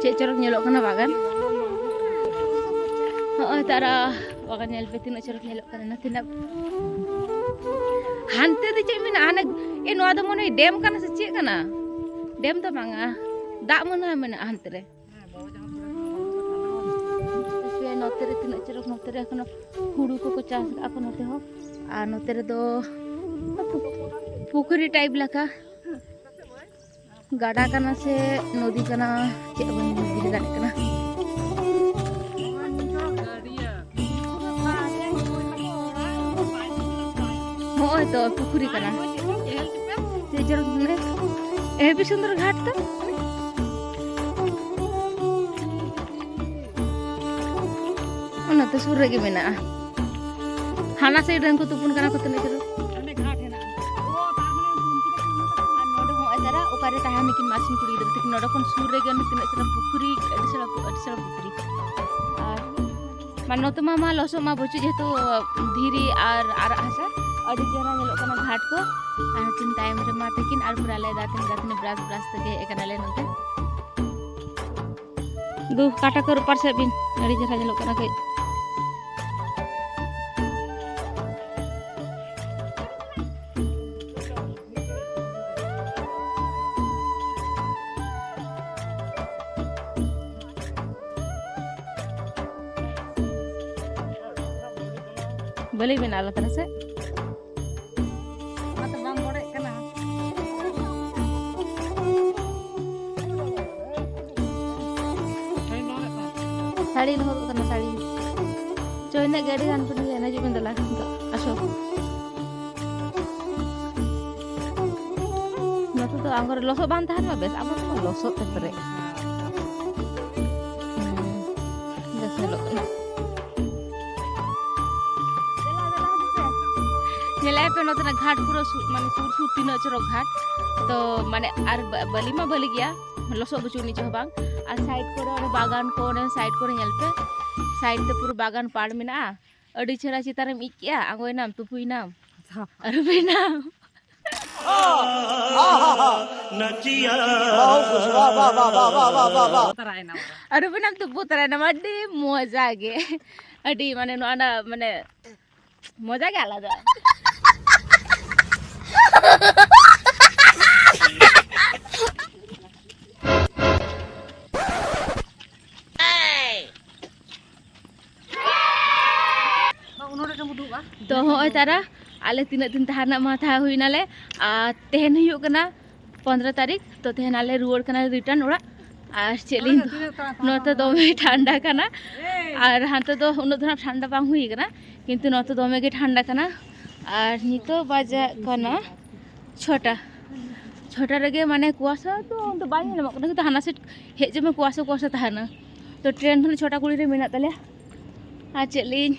चे चरक नेलो कना बागान तारा बागान नेल पे तीन चरक नेलो कना तीन हानते दे चे मिना हाने ए नोआ दो मने डैम कना से चे कना डैम तो बांगा दाग मना मेना हानते रे पे नोते रे तीन चरक नोते रे एखनो हुड़ू को चास ako नोते हो आ नोते रे दो पुकुरी टाइप लका गाड़ा कना से नदी कना चे बन नदी गाड़ी कना होय तो पुकुरी कना ते जर ने ए भी सुंदर घाट तो ओना तो सुर रे मेना हाना से रंग को तुपुन कना को तने जरो अने घाट है ना ओ ताने नोडे हो अदरा ओकारे ताहा निकिन मासिन कुड़ी दर तक नोडे कोन सुर रे गन तिन सरा पुकुरी अडिसरा पुकुरी और मानो तो मामा लसो मा बचु जेतो धीरी और हसा अडी चेहरा नेलो कना घाट को आ तीन टाइम रे मा तकिन और पुराले दातन ब्रास तके एकनाले नते दु काटा कर ऊपर से बिन अडी चेहरा नेलो कना के बले बिना ला तरह से मतलब बाम बड़े कना साड़ी लो कना साड़ी चोइना गाड़ी गान पर ना जो बंदला आसो नतो तो आंगर लसो बान थान मा बेस आम तो लसो तरे बेस लो कना नेलाय पे नतना घाट पूरा माने सुर तीन चरो घाट तो माने आर बली मा बली गया लसो बचुनी छ बांग आ साइड करे बागान को ने साइड करे हेल पे साइड ते पूरा बागान पाड़ मेना अडी छेड़ा चितारे इकिया आगोय नाम तुपुई नाम अरे बे नाम नचिया अरे बे नाम तुपु तराय नाम अडी मजा गे अडी माने नोना माने मजा गे आलादा तो होय तारा आले तीन दिन तहाना माथा हुईनाले तेहन हुयुग कना 15 तारीख तो तेहन आले रुवाड़ कना रिटर्न ओड़ा और चेलिन नोते दोमे ठंडा कना और हांते तो उन धना ठंडा बांग हुई कना किंतु नोते दोमे गे ठंडा कना और नितो बाजा कना छोटा रगे माने कुआसा तो बाई नेमा कना तो हाना से हेज में कुआसा तहाना तो ट्रेन धन छोटा कुड़ी रे मेना तले आ चेलिन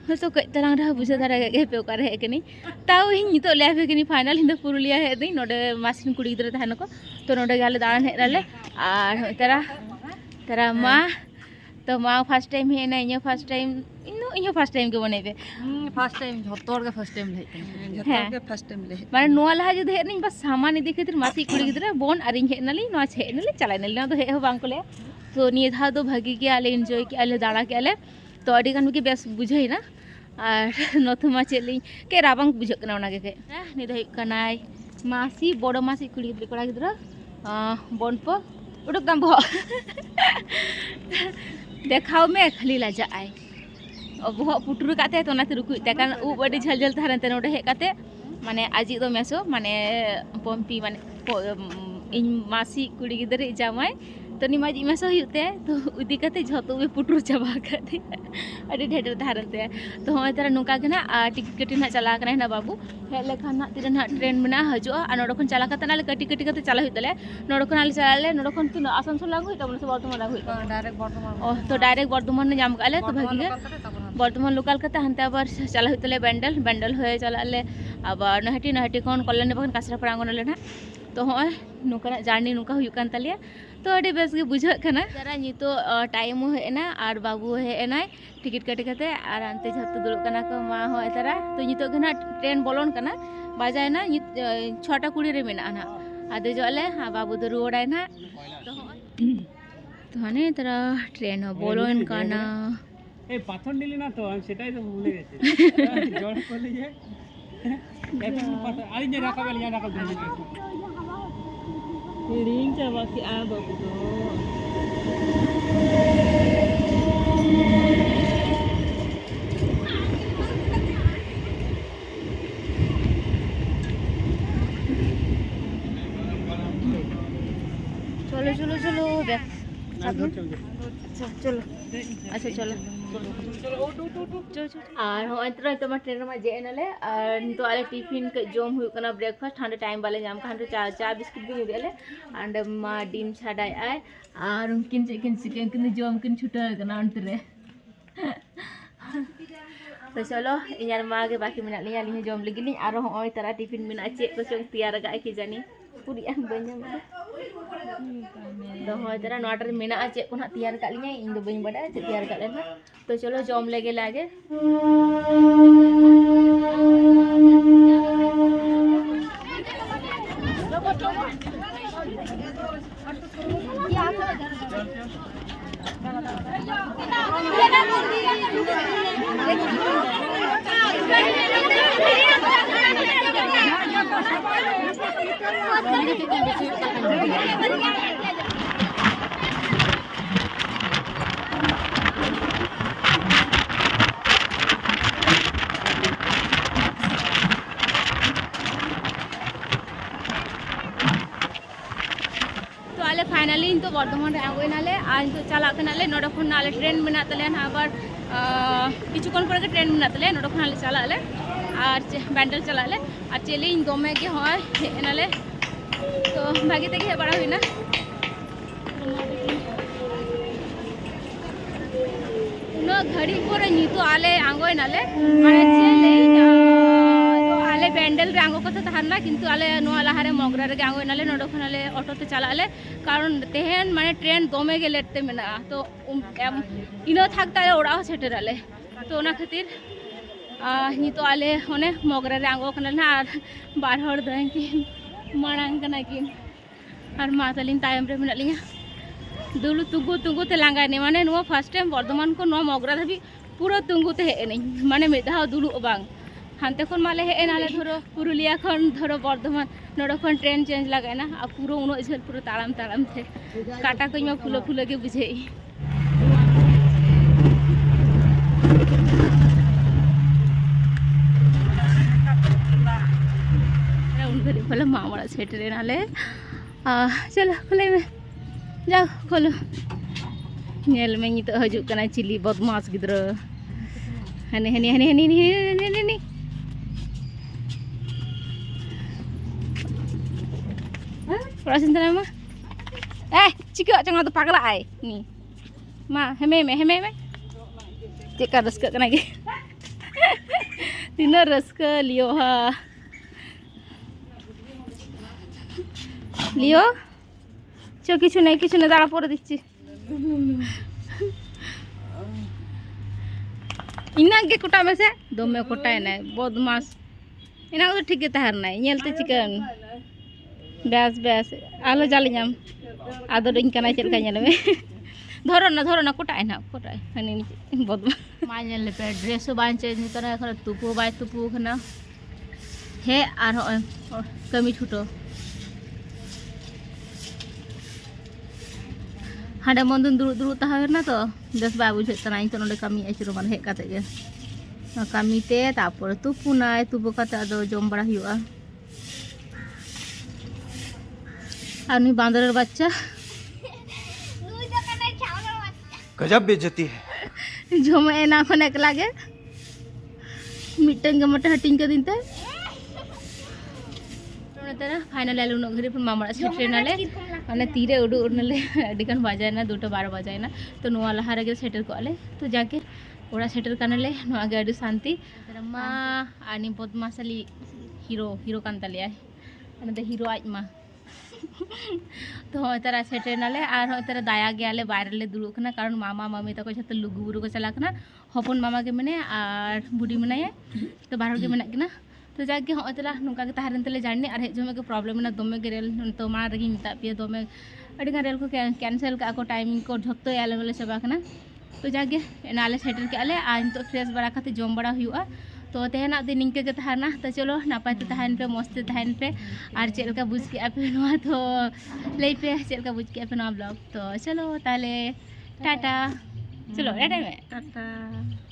तो कई तरह रहा बुझे दारा गे पे ओकार हे कनी ताऊ हि नितो लेबे कनी फाइनल हिंद पुरुलिया हे दई नोडे मासिन कुड़ी गिदरे तहन को तो नोडे गाले दान हे रले और तेरा माँ तो माँ फर्स्ट टाइम हे ना इनो फर्स्ट टाइम के बनेबे फर्स्ट टाइम झोतोर के फर्स्ट टाइम ले झोतोर के फर्स्ट टाइम ले माने नोआ लहा जदि हे नहीं बस सामान इदी खातिर मासी कुड़ी गिदरे बोन अरिंग हे नली नोआ छे नली चलाय नली ना तो हे बांग को ले तो निये धा तो भागी के आले एंजॉय के आले दाड़ा के आले तो अड़ी गान के बेस बुझाई ना और नथुमा चेली के राबांग बुझक कना ओना के नि दई कनाय मासी बड़ मासी कुड़ी गिदरे कोड़ा गिदरा बोनपो उडक दाम बो देखाव में खाली लाजा आय बो पुटुर काते तो नाते रुकु ते कारण उ बड़ी झल झल थारन ते नोडे हे काते माने आजी दो मेसो माने पंपी माने इन मासी कुड़ी गिदरे जामाय तो निमाजी मेसो हुते तो उदी काते झतो में पुटुर चाबा काते अडी ढेर धारन ते तो होय तारा नुका गना टिकट कटी ना चला कना ना बाबू हे लेखन ना तिरन ट्रेन में ना हजो आ नोडखन चला काते ना कटी काते चला हुतले नोडखन आले चलाले नोडखन तिन आसनसोल लागु तब से बर्तमान लागु डायरेक्ट बर्तमान तो डायरेक्ट बर्तमान ने जाम काले तो भागी गे बर्तमान लोकल काते हनते आबार चला हुतले बेंडल होय चलाले आबार नहटी कोन कल्याण बखन कासरा प्रांगण ले ना तो होय नुका जार्नी नुका हुयु कान तलिया तो अड़ी बेस गे बुझाक कना जरा नितो टाइम हेना और बाबू हेना टिकट कटे कते और अंते झतो दुड़ कना को मा होय तारा तो नितो गना ट्रेन बोलोन कना बाजाय ना 6टा 20 रे मेना ना आदे जोले हाँ बाबू तो रोड है ना तो हने तेरा ट्रेन हो बोलो इनका ना এই পাথর নিলি না তো আমি সেটাই তো ভুলে গেছি জল করলে যে এত পাথর আই যে রাখা বেল রাখা ধরে Piring coba si Abah tu. चलो चलो चलो बैग चलो अच्छा चलो আর হয়তো তোমার ট্রেনের মধ্যে যেয়ে নালে আর তো আলে টিফিন জম হুই কানা ব্রেকফাস্ট হান্ডে টাইম বালে জাম কা হান্ডে চা বিস্কুট গিয়ে দিলে আর মা ডিম ছাড়াই আয় আর উনকিন চিকেন কিন জম কিন ছুটা কানা অন্তরে तो चलो इयार माँ के बाकी मेना लिया लिया जम लगी नी आरो होय तरा टिफिन मेना चेक को चंग तैयार गा की जानी पूरी आन बन्या दो होय तरा नोटर मेना चेक को ना तैयार का लिया इन दो बन बड़ा चेक तैयार का लेना तो चलो जम लेगे लागे फाइनली तो बर्धमान आगोनाले आज तो चला नोड़े खन आले ट्रेन मेना तले आबार किचुकन पर ट्रेन मेना तले नोड़े खन आले चलाले और बैंडल चलाले और चले दमे के हय हेनाले तो भागी ते हे बड़ा हुईना उना घड़ी पर नितो आले आगोनाले माने चले तो आले बैंडल रे आगो कथा थाना किंतु आले नो लाहारे मगरा रे आगो नाले नोडो खनाले ऑटो ते चलाले कारण तेहन माने ट्रेन दमे गे लेट ते मेना तो इनो थाकता ओड़ा सेटराले तो ओना खातिर नितो आले ओने मगरा रे आगो खनाले ना बार हर दन की मांग कना की और मातालिन टाइम रे मेना लिया दुलु तुंगु ते लांगा ने माने नो फर्स्ट टाइम बर्धमान को नो मगरा धाबी पूरा तुंगु ते हेनी माने मेधा दुलु बांग हानते खन माले हेनाले धरो पुरुलिया खन धरो बर्धमान नोडो खन ट्रेन चेंज लगाय ना आ पूरा उनो झल पूरा ताराम ताराम थे काटा कइमा फुलो फुलो के बुझे उन घरी फले मामड़ा सेटरे नाले चलो खोले में जाओ खोलो नेल में नी तो हजू कना चिली बदमाश गिद्र हने हने हने हने हने हने Orang sini nama, cikgu jangan tu pagla ay, ni, ma, heme, cikgu raska kena lagi, tina raska Leo ha, Leo, cok kicu naik darah pora dici, ina ke kota mese, dome kota ini, bodmas, ina tu ठीक है तार नहीं, nyel tu chicken. Base आलो जालियाम आदो दिन कना चल का nail में धरो ना कोटाय ना कोटाय हनी बदमा मानल पे ड्रेस बान चेंज करा खर तुपो बाय तुपो खना हे आर कमी छुटो हाडे मंदुन दुरु ताहा ना तो दस बाबू जेतना इन तो नडे कमी आइरो मान हे काते गे कमी ते तापर तुपुनाय तुपो काते आदो जम बड़ा हुआ आनी बांदर बच्चा गजब बेइज्जती है जमे एना खन एक लागे मिटन के मटे हटिंग के दिनते तेरा फाइनल आलू नो घरी मामड़ा सेटरे नाले माने तीरे उडु उडनले अडिकन बजाय ना 2:12 बजाय ना तो नुआ लहारे के सेटर को आले तो जाके ओड़ा सेटर कानले नुआ गे अडि शांति तेरा मा आनी बदमासली हीरो कांतालिया अने हीरो आज मा तो तेरा सेटे नाले और तेरा दाया गयाले बाहरले दुड़ू कना कारण मामा मामी तक जत लुगुबुरु को चला कना हपन मामा के मने और बुढ़ी मनाया तो बाहर के मेना किना तो जाके हाँ तला नौका के तहरन तले जाने और हेजो में प्रॉब्लम ना दमे के रेल तो मार रही मिता पे दमे अड़गा रेल को कैंसिल का को टाइमिंग को झोतो याले वाले चबा कना तो जाके नाले सेटर के आले आज तो फ्रेश बड़ा खाते जम बड़ा हुआ तो तेहना दिन निंके के तहरना तो चलो नापाय ते तहन पे मस्त तहन पे और चेल का बुझ के पे नवा तो ले पे चेल का बुझ के पे नवा ब्लॉग तो चलो ताले टाटा चलो टाटा में टाटा